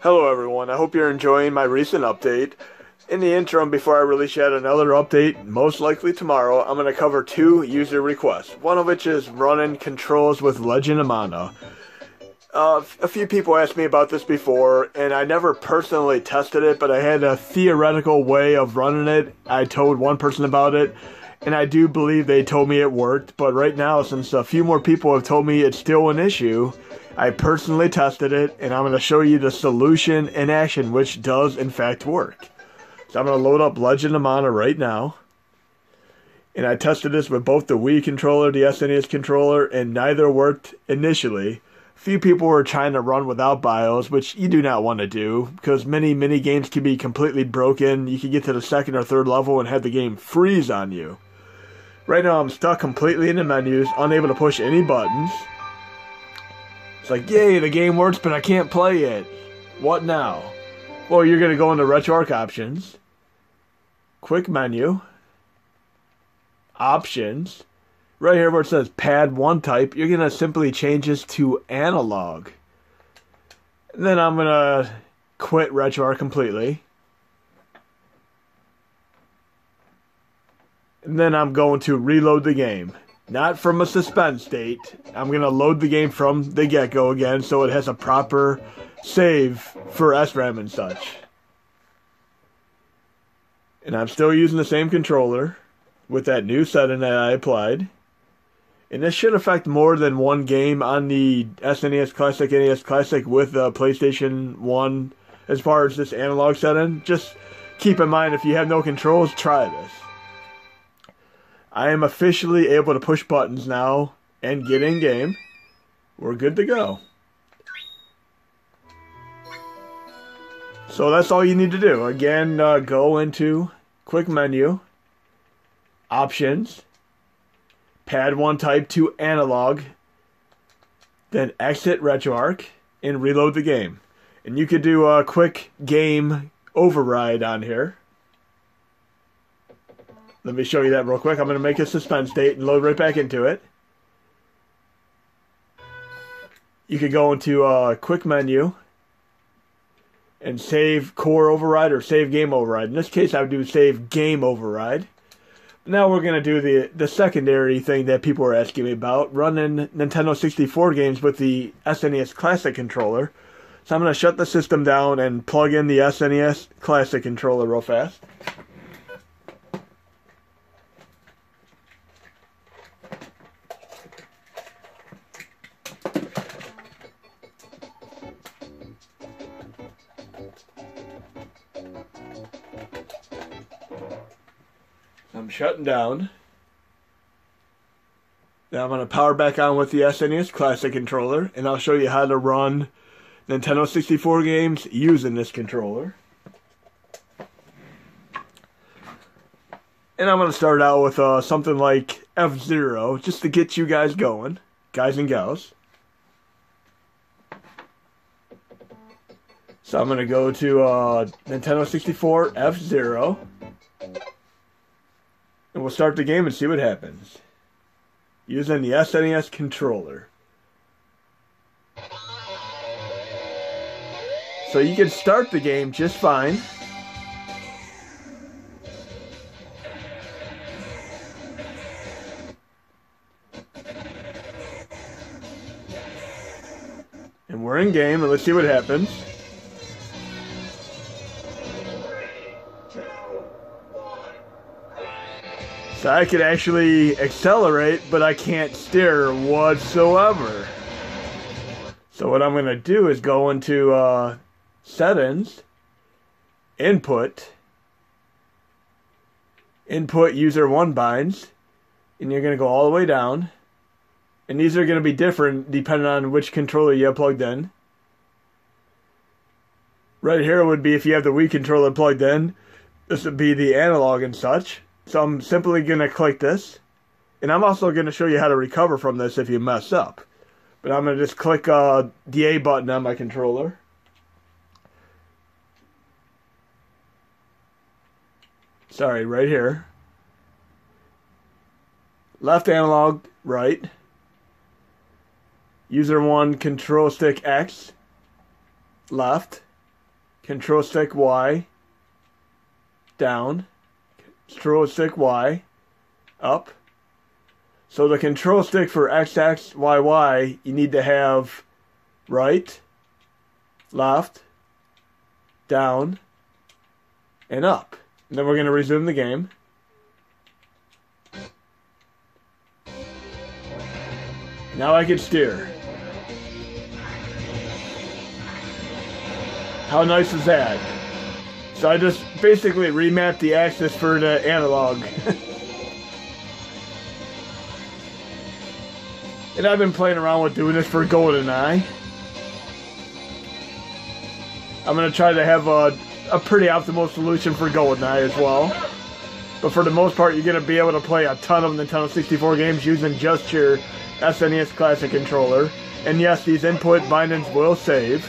Hello everyone, I hope you're enjoying my recent update. In the interim, before I release yet another update, most likely tomorrow, I'm going to cover two user requests. One of which is running controls with Legend of Mana. A few people asked me about this before, and I never personally tested it, but I had a theoretical way of running it. I told one person about it, and I do believe they told me it worked, but right now, since a few more people have told me it's still an issue, I personally tested it, and I'm going to show you the solution in action, which does in fact work. So I'm going to load up Legend of Mana right now. And I tested this with both the Wii controller, the SNES controller, and neither worked initially. A few people were trying to run without BIOS, which you do not want to do, because many games can be completely broken. You can get to the second or third level and have the game freeze on you. Right now I'm stuck completely in the menus, unable to push any buttons. It's like, yay, the game works, but I can't play it. What now? Well, you're going to go into RetroArch options, quick menu, options. Right here where it says pad 1 type, you're going to simply change this to analog. And then I'm going to quit RetroArch completely. And then I'm going to reload the game. Not from a suspend state. I'm going to load the game from the get-go again so it has a proper save for SRAM and such. And I'm still using the same controller with that new setting that I applied. And this should affect more than one game on the SNES Classic, NES Classic with the PlayStation 1 as far as this analog setting. Just keep in mind, if you have no controls, try this. I am officially able to push buttons now and get in game. We're good to go. So that's all you need to do. Again, go into quick menu, options, pad 1 type to analog, then exit RetroArch and reload the game. And you could do a quick game override on here. Let me show you that real quick. I'm going to make a suspend state and load right back into it. You could go into quick menu and save core override or save game override. In this case, I would do save game override. Now we're going to do the secondary thing that people are asking me about, running Nintendo 64 games with the SNES Classic controller. So I'm going to shut the system down and plug in the SNES Classic controller real fast. I'm shutting down. Now I'm going to power back on with the SNES Classic controller, and I'll show you how to run Nintendo 64 games using this controller. And I'm going to start out with something like F-Zero, just to get you guys going, guys and gals. So I'm going to go to Nintendo 64 F-Zero. And we'll start the game and see what happens. Using the SNES controller. So you can start the game just fine. And we're in game, and let's see what happens. So I could actually accelerate, but I can't steer whatsoever. So what I'm going to do is go into settings, input user 1 binds, and you're going to go all the way down. And these are going to be different depending on which controller you have plugged in. Right here would be if you have the Wii controller plugged in. This would be the analog and such. So I'm simply going to click this. And I'm also going to show you how to recover from this if you mess up. But I'm going to just click the A button on my controller. Sorry, right here. Left analog, right. User 1 control stick X, left. control stick Y, down, control stick Y, up. So the control stick for X, X, Y, Y, you need to have right, left, down, and up. And then we're going to resume the game. Now I can steer. How nice is that? So I just basically remapped the axis for the analog. And I've been playing around with doing this for GoldenEye. I'm going to try to have a pretty optimal solution for GoldenEye as well. But for the most part, you're going to be able to play a ton of Nintendo 64 games using just your SNES Classic controller. And yes, these input bindings will save.